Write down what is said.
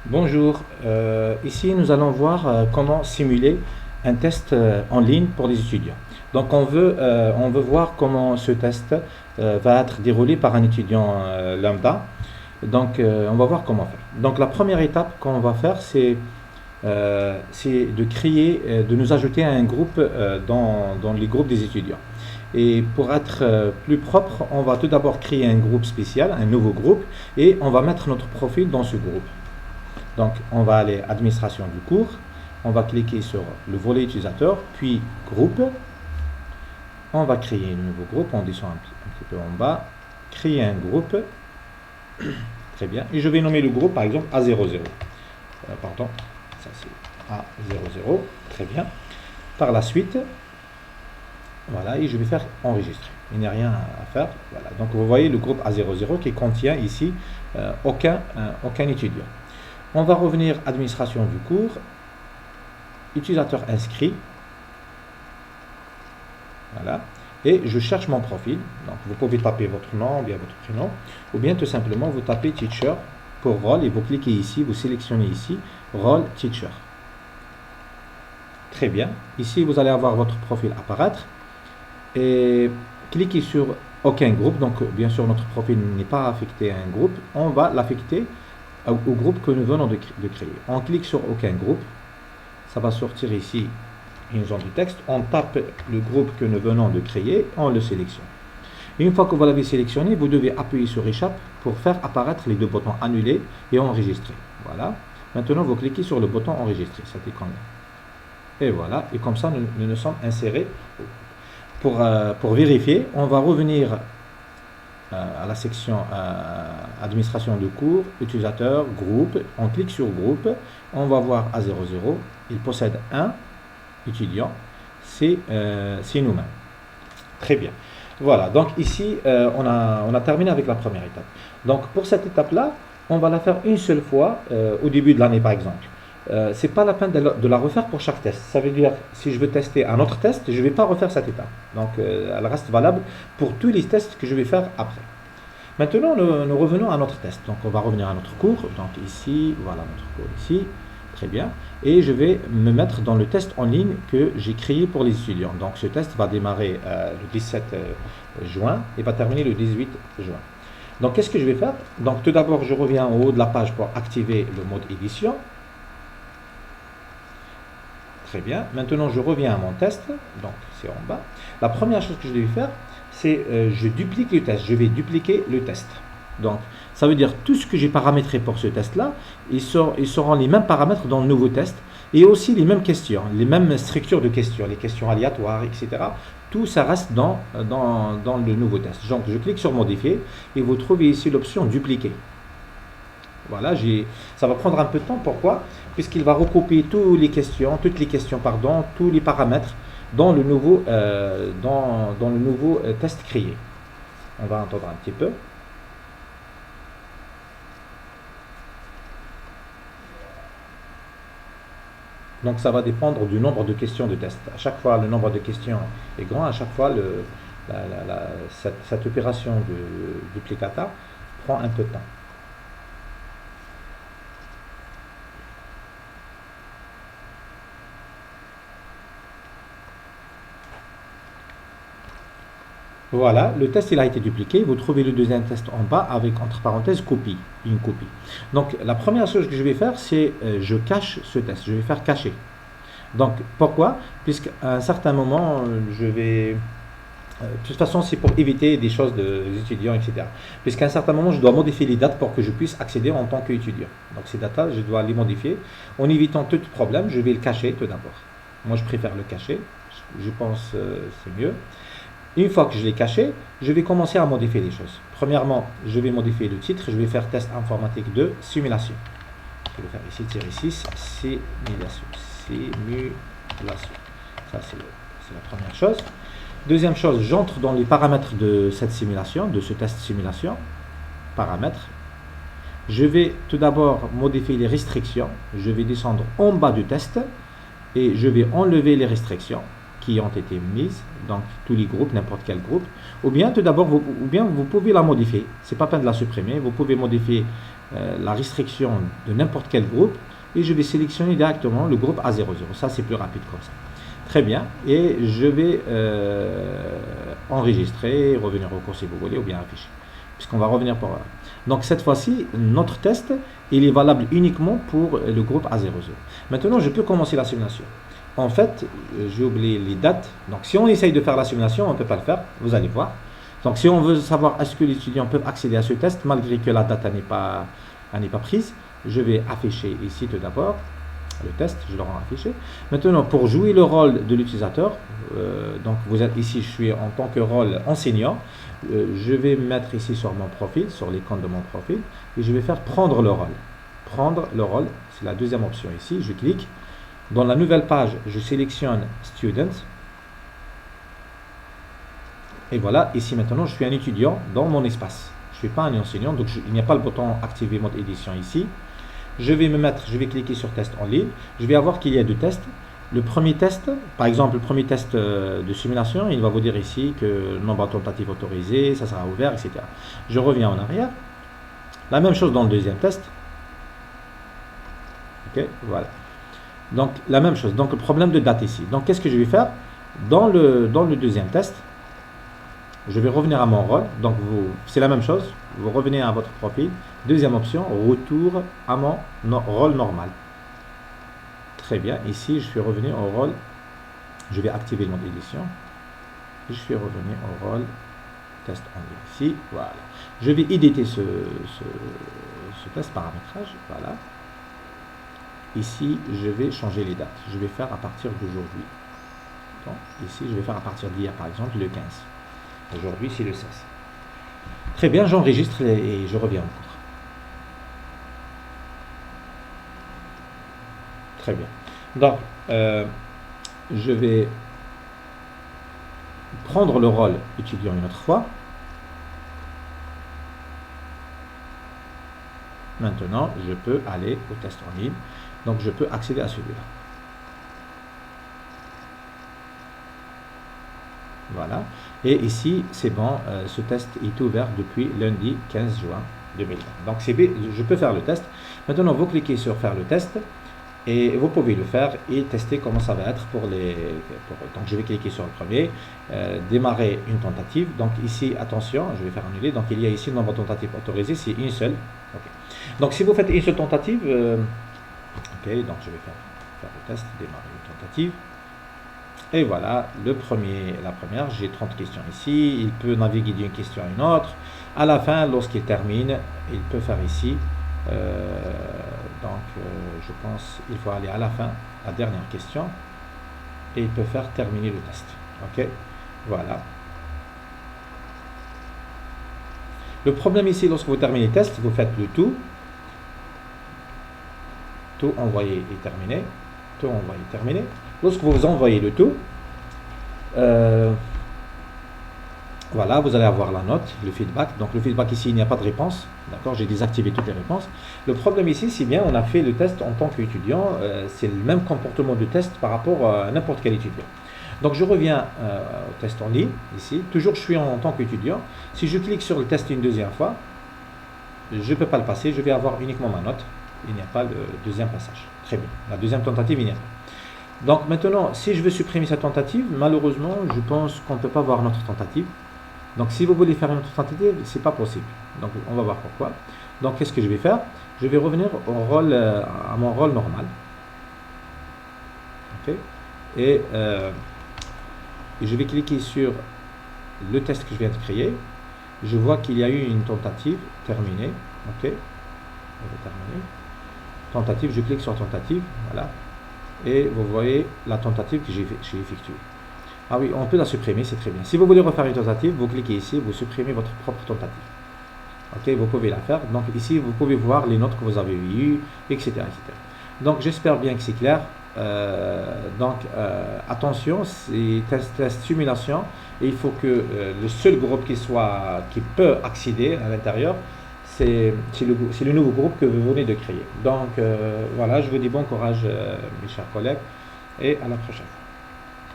Bonjour, ici nous allons voir comment simuler un test en ligne pour les étudiants. Donc on veut voir comment ce test va être déroulé par un étudiant lambda. Donc on va voir comment faire. Donc la première étape qu'on va faire c'est de créer, de nous ajouter à un groupe dans les groupes des étudiants. Et pour être plus propre, on va tout d'abord créer un groupe spécial, un nouveau groupe, et on va mettre notre profil dans ce groupe. Donc, on va aller administration du cours, on va cliquer sur le volet utilisateur, puis groupe. On va créer un nouveau groupe, on descend un petit peu en bas, créer un groupe. Très bien. Et je vais nommer le groupe par exemple A00. Pardon, ça c'est A00. Très bien. Par la suite, voilà, et je vais faire enregistrer. Il n'y a rien à faire. Voilà. Donc vous voyez le groupe A00 qui contient ici aucun étudiant. On va revenir administration du cours, utilisateur inscrit, voilà, et je cherche mon profil. Donc vous pouvez taper votre nom ou bien votre prénom, ou bien tout simplement vous tapez teacher pour rôle et vous cliquez ici, vous sélectionnez ici rôle teacher. Très bien, ici vous allez avoir votre profil apparaître et cliquez sur aucun groupe. Donc bien sûr notre profil n'est pas affecté à un groupe, on va l'affecter au groupe que nous venons de créer. On clique sur aucun groupe, ça va sortir ici une zone de texte, on tape le groupe que nous venons de créer, on le sélectionne. Une fois que vous l'avez sélectionné, vous devez appuyer sur échappe pour faire apparaître les deux boutons annuler et enregistrer. Voilà. Maintenant vous cliquez sur le bouton enregistrer, ça déconne. Et voilà, et comme ça nous sommes insérés. Pour vérifier, on va revenir à la section administration de cours, utilisateur, groupe, on clique sur groupe, on va voir A00, il possède un étudiant, c'est nous-mêmes. Très bien. Voilà, donc ici on a terminé avec la première étape. Donc pour cette étape-là, on va la faire une seule fois au début de l'année par exemple. C'est pas la peine de la refaire pour chaque test. Ça veut dire, si je veux tester un autre test, je ne vais pas refaire cette étape. Donc, elle reste valable pour tous les tests que je vais faire après. Maintenant, nous revenons à notre test. Donc, on va revenir à notre cours. Donc, ici, voilà notre cours ici. Très bien. Et je vais me mettre dans le test en ligne que j'ai créé pour les étudiants. Donc, ce test va démarrer le 17 juin et va terminer le 18 juin. Donc, qu'est-ce que je vais faire? Donc, tout d'abord, je reviens en haut de la page pour activer le mode édition. Très bien. Maintenant, je reviens à mon test. Donc, c'est en bas. La première chose que je vais faire, c'est je duplique le test. Je vais dupliquer le test. Donc, ça veut dire tout ce que j'ai paramétré pour ce test-là, ils seront les mêmes paramètres dans le nouveau test et aussi les mêmes questions, les mêmes structures de questions, les questions aléatoires, etc. Tout ça reste dans le nouveau test. Donc, je clique sur modifier et vous trouvez ici l'option dupliquer. Voilà, ça va prendre un peu de temps. Pourquoi? Puisqu'il va recouper toutes les questions, tous les paramètres dans le nouveau, test créé. On va entendre un petit peu. Donc ça va dépendre du nombre de questions de test. À chaque fois, le nombre de questions est grand. À chaque fois, cette opération de duplicata prend un peu de temps. Voilà, le test il a été dupliqué. Vous trouvez le deuxième test en bas avec entre parenthèses copie, une copie. Donc la première chose que je vais faire, c'est je cache ce test. Je vais faire cacher. Donc pourquoi? Puisqu'à un certain moment, de toute façon, c'est pour éviter des choses des étudiants, etc. Puisqu'à un certain moment, je dois modifier les dates pour que je puisse accéder en tant qu'étudiant. Donc ces dates-là, je dois les modifier. En évitant tout problème, je vais le cacher tout d'abord. Moi, je préfère le cacher. Je pense c'est mieux. Une fois que je l'ai caché, je vais commencer à modifier les choses. Premièrement, je vais modifier le titre. Je vais faire test informatique de simulation. Je vais faire ici -6, simulation. Ça, c'est la première chose. Deuxième chose, j'entre dans les paramètres de cette simulation, de ce test simulation. Paramètres. Je vais tout d'abord modifier les restrictions. Je vais descendre en bas du test et je vais enlever les restrictions qui ont été mises, donc tous les groupes, n'importe quel groupe, ou bien tout d'abord, vous pouvez la modifier, c'est pas peine de la supprimer, vous pouvez modifier la restriction de n'importe quel groupe et je vais sélectionner directement le groupe A00. Ça, c'est plus rapide comme ça. Très bien. Et je vais enregistrer, revenir au cours si vous voulez, ou bien afficher. Puisqu'on va revenir pour... Donc, cette fois-ci, notre test, il est valable uniquement pour le groupe A00. Maintenant, je peux commencer la simulation. En fait, j'ai oublié les dates. Donc, si on essaye de faire la simulation, on ne peut pas le faire. Vous allez voir. Donc, si on veut savoir est-ce que les étudiants peuvent accéder à ce test, malgré que la date n'est pas prise, je vais afficher ici tout d'abord le test, je le rends affiché. Maintenant, pour jouer le rôle de l'utilisateur, donc vous êtes ici, je suis en tant que rôle enseignant, je vais me mettre ici sur mon profil, sur l'icône de mon profil, et je vais faire prendre le rôle. Prendre le rôle, c'est la deuxième option ici, je clique. Dans la nouvelle page, je sélectionne Student. Et voilà, ici maintenant, je suis un étudiant dans mon espace. Je ne suis pas un enseignant, donc il n'y a pas le bouton activer mode édition ici. Je vais cliquer sur test en ligne. Je vais avoir qu'il y a deux tests. Le premier test, par exemple, le premier test de simulation, il va vous dire ici que le nombre de tentatives autorisées, ça sera ouvert, etc. Je reviens en arrière. La même chose dans le deuxième test. Ok, voilà. Donc, la même chose. Donc, le problème de date ici. Donc, qu'est-ce que je vais faire? Dans le deuxième test, je vais revenir à mon rôle. Donc, c'est la même chose. Vous revenez à votre profil. Deuxième option, retour à mon rôle normal. Très bien. Ici, je suis revenu au rôle. Je vais activer le mode édition. Je suis revenu au rôle test en ligne. Ici, voilà. Je vais éditer ce test paramétrage. Voilà. Ici, je vais changer les dates. Je vais faire à partir d'aujourd'hui. Donc, ici, je vais faire à partir d'hier, par exemple, le 15. Aujourd'hui, c'est le 16. Très bien, j'enregistre et je reviens encore. Très bien. Donc, je vais prendre le rôle étudiant une autre fois. Maintenant, je peux aller au test en ligne. Donc, je peux accéder à celui-là. Voilà. Et ici, c'est bon, ce test est ouvert depuis lundi 15 juin 2020. Donc, je peux faire le test. Maintenant, vous cliquez sur faire le test et vous pouvez le faire et tester comment ça va être pour les... donc, je vais cliquer sur le premier, démarrer une tentative. Donc, ici, attention, je vais faire annuler. Donc, il y a ici le nombre de tentatives autorisées, c'est une seule. Okay. Donc, si vous faites une seule tentative, ok, donc je vais faire le test, démarrer une tentative. Et voilà, la première, j'ai 30 questions ici. Il peut naviguer d'une question à une autre. À la fin, lorsqu'il termine, il peut faire ici. Je pense qu'il faut aller à la fin, la dernière question. Et il peut faire terminer le test. Ok, voilà. Le problème ici, lorsque vous terminez le test, vous faites le tout. Tout envoyer et terminer. Tout envoyer et terminer. Lorsque vous envoyez le tout, voilà, vous allez avoir la note, le feedback. Donc le feedback ici, il n'y a pas de réponse. D'accord, j'ai désactivé toutes les réponses. Le problème ici, c'est bien, on a fait le test en tant qu'étudiant. C'est le même comportement de test par rapport à n'importe quel étudiant. Donc je reviens au test en ligne, ici. Toujours, je suis en tant qu'étudiant. Si je clique sur le test une deuxième fois, je ne peux pas le passer. Je vais avoir uniquement ma note. Il n'y a pas le deuxième passage. Très bien. La deuxième tentative, il n'y a pas. Donc maintenant, si je veux supprimer cette tentative, malheureusement, je pense qu'on ne peut pas voir notre tentative. Donc si vous voulez faire une autre tentative, ce n'est pas possible. Donc on va voir pourquoi. Donc qu'est-ce que je vais faire? Je vais revenir à mon rôle normal. Ok. Et je vais cliquer sur le test que je viens de créer. Je vois qu'il y a eu une tentative terminée. Ok. On va terminer. Tentative, je clique sur tentative. Voilà. Et vous voyez la tentative que j'ai effectuée. Ah oui, on peut la supprimer, c'est très bien. Si vous voulez refaire une tentative, vous cliquez ici, vous supprimez votre propre tentative. Ok, vous pouvez la faire. Donc ici, vous pouvez voir les notes que vous avez eues, etc. etc. Donc j'espère bien que c'est clair. Attention, c'est test simulation. Et il faut que le seul groupe qui peut accéder à l'intérieur, c'est le nouveau groupe que vous venez de créer. Donc voilà, je vous dis bon courage mes chers collègues et à la prochaine.